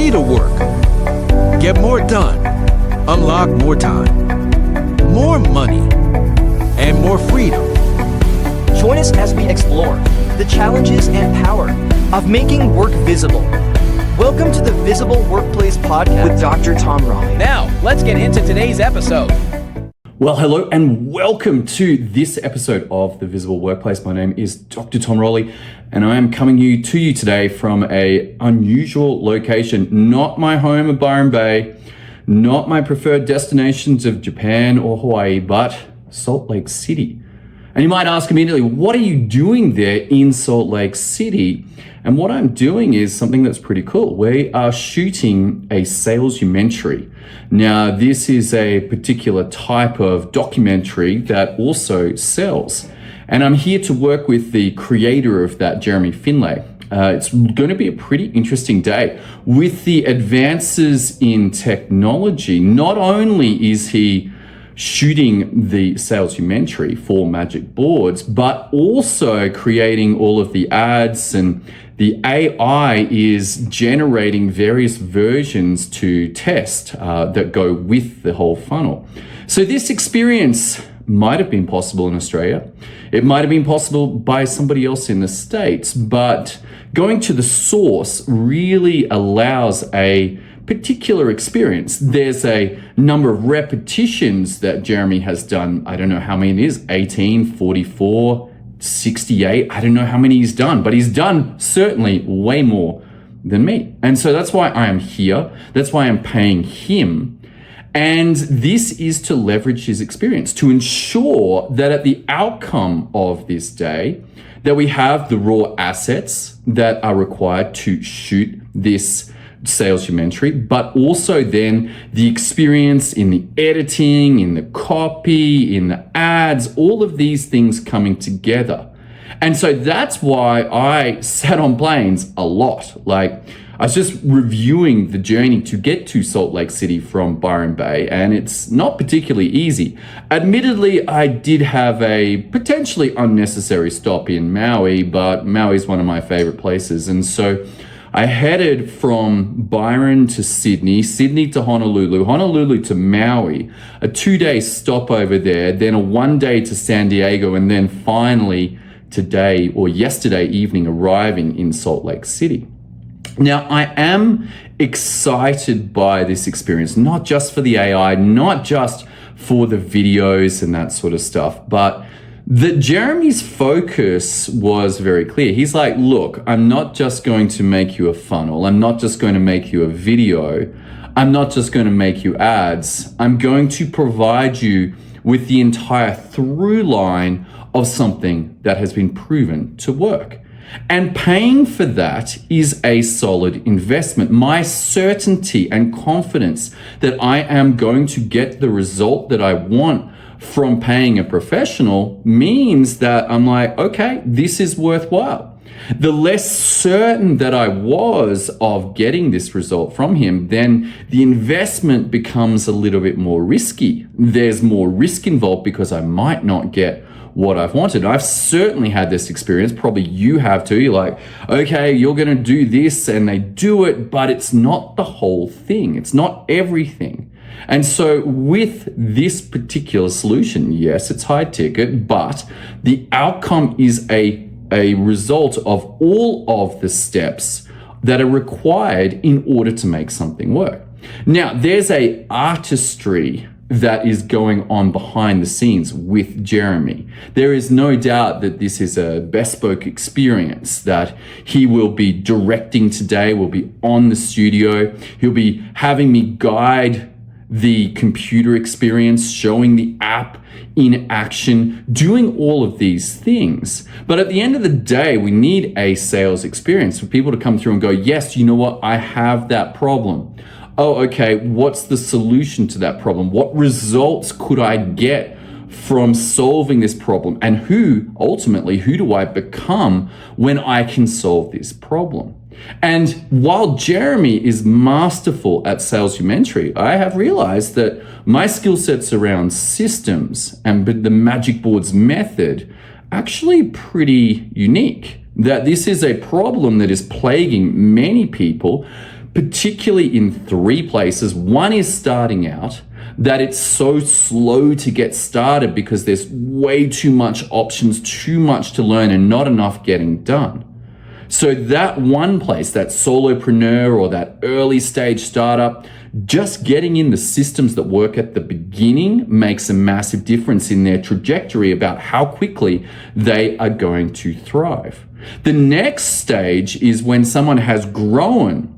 see to work. Get more done. Unlock more time. More money. And more freedom. Join us as we explore the challenges and power of making work visible. Welcome to the Visible Workplace Podcast with Dr. Tom Rolley. Now, let's get into today's episode. Well, hello and welcome to this episode of The Visible Workplace. My name is Dr. Tom Rolley and I am coming to you today from an unusual location, not my home of Byron Bay, not my preferred destinations of Japan or Hawaii, but Salt Lake City. And you might ask immediately, what are you doing there in Salt Lake City? And what I'm doing is something that's pretty cool. We are shooting a salesumentary. Now, this is a particular type of documentary that also sells. And I'm here to work with the creator of that, Jeremy Finlay. It's going to be a pretty interesting day. With the advances in technology, not only is he shooting the salesumentary for MagicBoards, but also creating all of the ads, and the AI is generating various versions to test that go with the whole funnel. So this experience might have been possible in Australia. It might have been possible by somebody else in the States, but going to the source really allows a particular experience. There's a number of repetitions that Jeremy has done. I don't know how many it is, 18, 44, 68. I don't know how many he's done, but he's done certainly way more than me. And so that's why I am here. That's why I'm paying him. And this is to leverage his experience to ensure that at the outcome of this day, that we have the raw assets that are required to shoot this salesumentary, but also then the experience in the editing, in the copy, in the ads, all of these things coming together. And so that's why I sat on planes a lot. Like, I was just reviewing the journey to get to Salt Lake City from Byron Bay, and it's not particularly easy. Admittedly, I did have a potentially unnecessary stop in Maui, but Maui is one of my favorite places. And so I headed from Byron to Sydney, Sydney to Honolulu, Honolulu to Maui, a 2-day stop over there, then a 1-day to San Diego, and then finally today or yesterday evening arriving in Salt Lake City. Now, I am excited by this experience, not just for the AI, not just for the videos and that sort of stuff, but that Jeremy's focus was very clear. He's like, look, I'm not just going to make you a funnel. I'm not just going to make you a video. I'm not just going to make you ads. I'm going to provide you with the entire through line of something that has been proven to work. And paying for that is a solid investment. My certainty and confidence that I am going to get the result that I want from paying a professional means that I'm like, okay, this is worthwhile. The less certain that I was of getting this result from him, then the investment becomes a little bit more risky. There's more risk involved because I might not get what I've wanted. I've certainly had this experience, probably you have too. You're like, okay, you're going to do this, and they do it, but it's not the whole thing. It's not everything. And so with this particular solution, yes, it's high ticket, but the outcome is a result of all of the steps that are required in order to make something work. Now, there's a artistry that is going on behind the scenes with Jeremy. There is no doubt that this is a bespoke experience that he will be directing today, will be on the studio. He'll be having me guide the computer experience, showing the app in action, doing all of these things. But at the end of the day, we need a sales experience for people to come through and go, yes, you know what? I have that problem. Oh, okay, what's the solution to that problem? What results could I get from solving this problem? And who do I become when I can solve this problem? And while Jeremy is masterful at salesumentary, I have realized that my skill sets around systems and the MagicBoards method actually pretty unique. That this is a problem that is plaguing many people, particularly in three places. One is starting out, that it's so slow to get started because there's way too much options, too much to learn, and not enough getting done. So that one place, that solopreneur or that early stage startup, just getting in the systems that work at the beginning makes a massive difference in their trajectory about how quickly they are going to thrive. The next stage is when someone has grown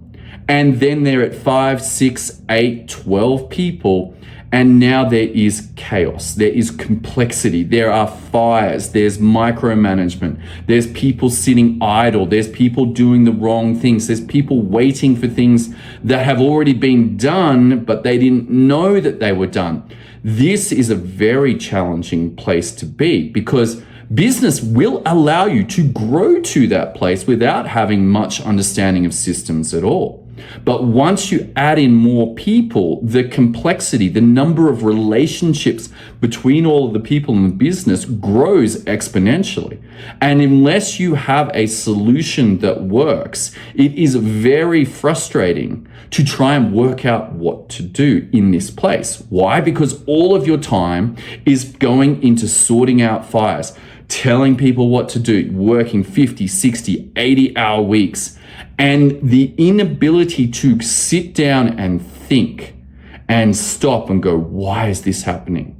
and then they're at 5, 6, 8, 12 people. And now there is chaos, there is complexity, there are fires, there's micromanagement, there's people sitting idle, there's people doing the wrong things, there's people waiting for things that have already been done, but they didn't know that they were done. This is a very challenging place to be because business will allow you to grow to that place without having much understanding of systems at all. But once you add in more people, the complexity, the number of relationships between all of the people in the business grows exponentially. And unless you have a solution that works, it is very frustrating to try and work out what to do in this place. Why? Because all of your time is going into sorting out fires, telling people what to do, working 50, 60, 80-hour weeks. And the inability to sit down and think and stop and go, why is this happening?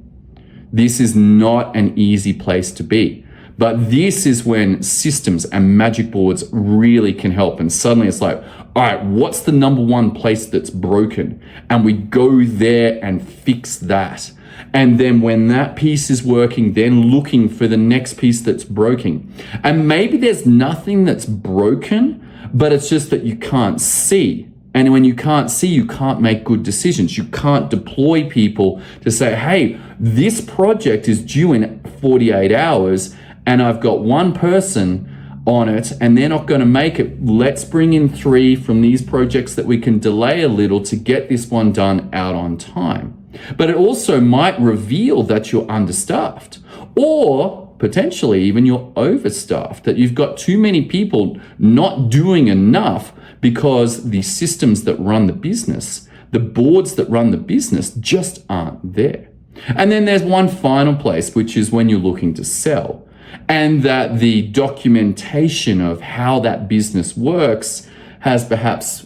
This is not an easy place to be. But this is when systems and magic boards really can help. And suddenly it's like, all right, what's the number one place that's broken? And we go there and fix that. And then when that piece is working, then looking for the next piece that's broken. And maybe there's nothing that's broken, but it's just that you can't see. And when you can't see, you can't make good decisions. You can't deploy people to say, hey, this project is due in 48 hours and I've got one person on it and they're not going to make it. Let's bring in 3 from these projects that we can delay a little to get this one done out on time. But it also might reveal that you're understaffed, or potentially even you're overstaffed, that you've got too many people not doing enough because the systems that run the business, the boards that run the business just aren't there. And then there's one final place, which is when you're looking to sell, and that the documentation of how that business works has perhaps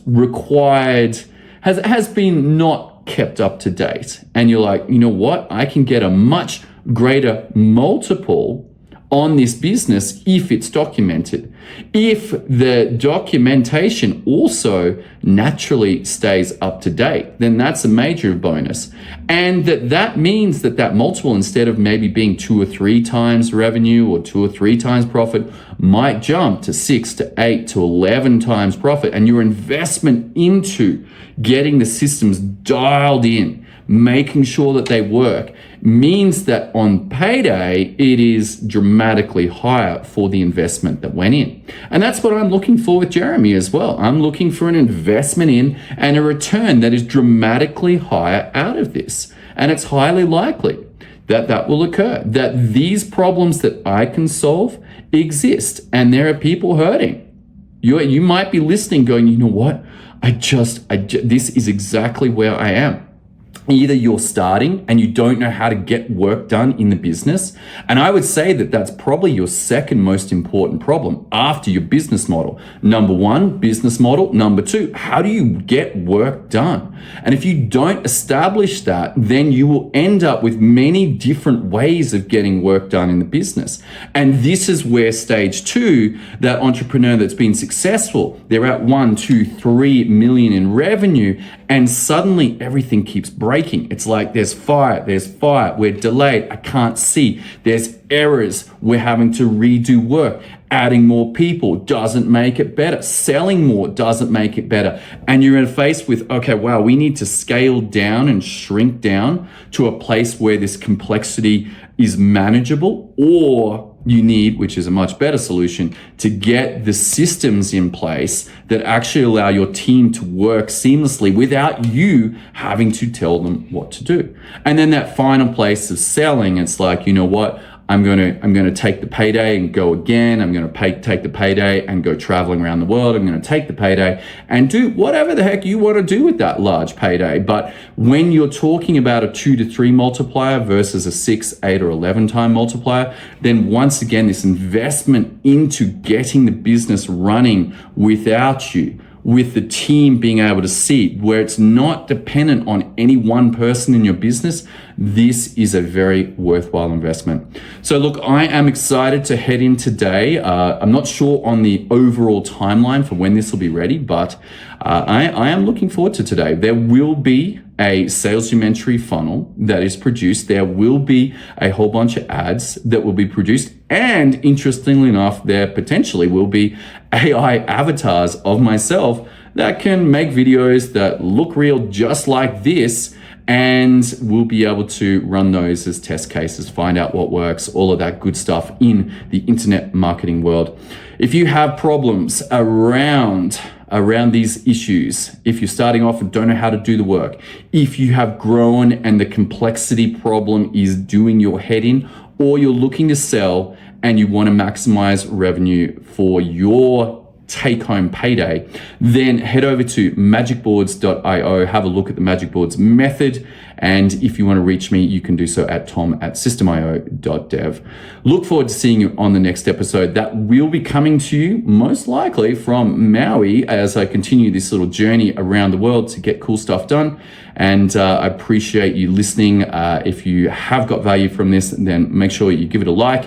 has been not kept up to date. And you're like, you know what? I can get a much greater multiple on this business if it's documented. If the documentation also naturally stays up to date, then that's a major bonus. And that means that multiple, instead of maybe being 2 or 3 times revenue or 2 or 3 times profit, might jump to 6 to 8 to 11 times profit. And your investment into getting the systems dialed in, making sure that they work, means that on payday, it is dramatically higher for the investment that went in. And that's what I'm looking for with Jeremy as well. I'm looking for an investment in and a return that is dramatically higher out of this. And it's highly likely that will occur, that these problems that I can solve exist and there are people hurting. You might be listening going, you know what? This is exactly where I am. Either you're starting and you don't know how to get work done in the business. And I would say that that's probably your second most important problem after your business model. Number 1, business model. Number 2, how do you get work done? And if you don't establish that, then you will end up with many different ways of getting work done in the business. And this is where stage 2, that entrepreneur that's been successful, they're at 1, 2, 3 million in revenue, and suddenly everything keeps breaking. It's like there's fire, we're delayed, I can't see, there's errors, we're having to redo work. Adding more people doesn't make it better. Selling more doesn't make it better. And you're faced with, okay, wow, we need to scale down and shrink down to a place where this complexity is manageable, or you need, which is a much better solution, to get the systems in place that actually allow your team to work seamlessly without you having to tell them what to do. And then that final place of selling, it's like, you know what? I'm gonna take the payday and go again. I'm gonna take the payday and go traveling around the world. I'm gonna take the payday and do whatever the heck you want to do with that large payday. But when you're talking about a 2 to 3 multiplier versus a 6, 8, or 11 time multiplier, then once again, this investment into getting the business running without you, with the team being able to see, where it's not dependent on any one person in your business, this is a very worthwhile investment. So look, I am excited to head in today. I'm not sure on the overall timeline for when this will be ready, but I am looking forward to today. There will be a salesumentary funnel that is produced. There will be a whole bunch of ads that will be produced. And interestingly enough, there potentially will be AI avatars of myself that can make videos that look real just like this, and we'll be able to run those as test cases, find out what works, all of that good stuff in the internet marketing world. If you have problems around these issues, if you're starting off and don't know how to do the work, if you have grown and the complexity problem is doing your head in, or you're looking to sell and you want to maximize revenue for your take-home payday, then head over to magicboards.io, have a look at the MagicBoards method, and if you want to reach me, you can do so at tom@systemio.dev. Look forward to seeing you on the next episode. That will be coming to you most likely from Maui as I continue this little journey around the world to get cool stuff done. And I appreciate you listening. If you have got value from this, then make sure you give it a like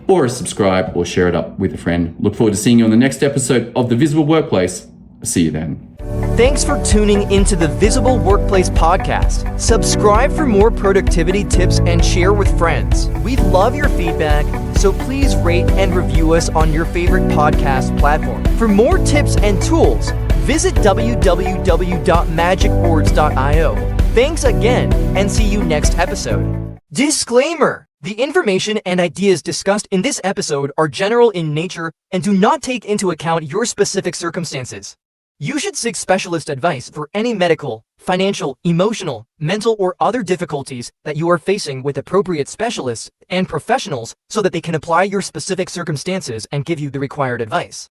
or a subscribe or share it up with a friend. Look forward to seeing you on the next episode of The Visible Workplace. See you then. Thanks for tuning into the Visible Workplace podcast. Subscribe for more productivity tips and share with friends. We love your feedback, so please rate and review us on your favorite podcast platform. For more tips and tools, visit www.magicboards.io. Thanks again, and see you next episode. Disclaimer: the information and ideas discussed in this episode are general in nature and do not take into account your specific circumstances. You should seek specialist advice for any medical, financial, emotional, mental, or other difficulties that you are facing with appropriate specialists and professionals so that they can apply your specific circumstances and give you the required advice.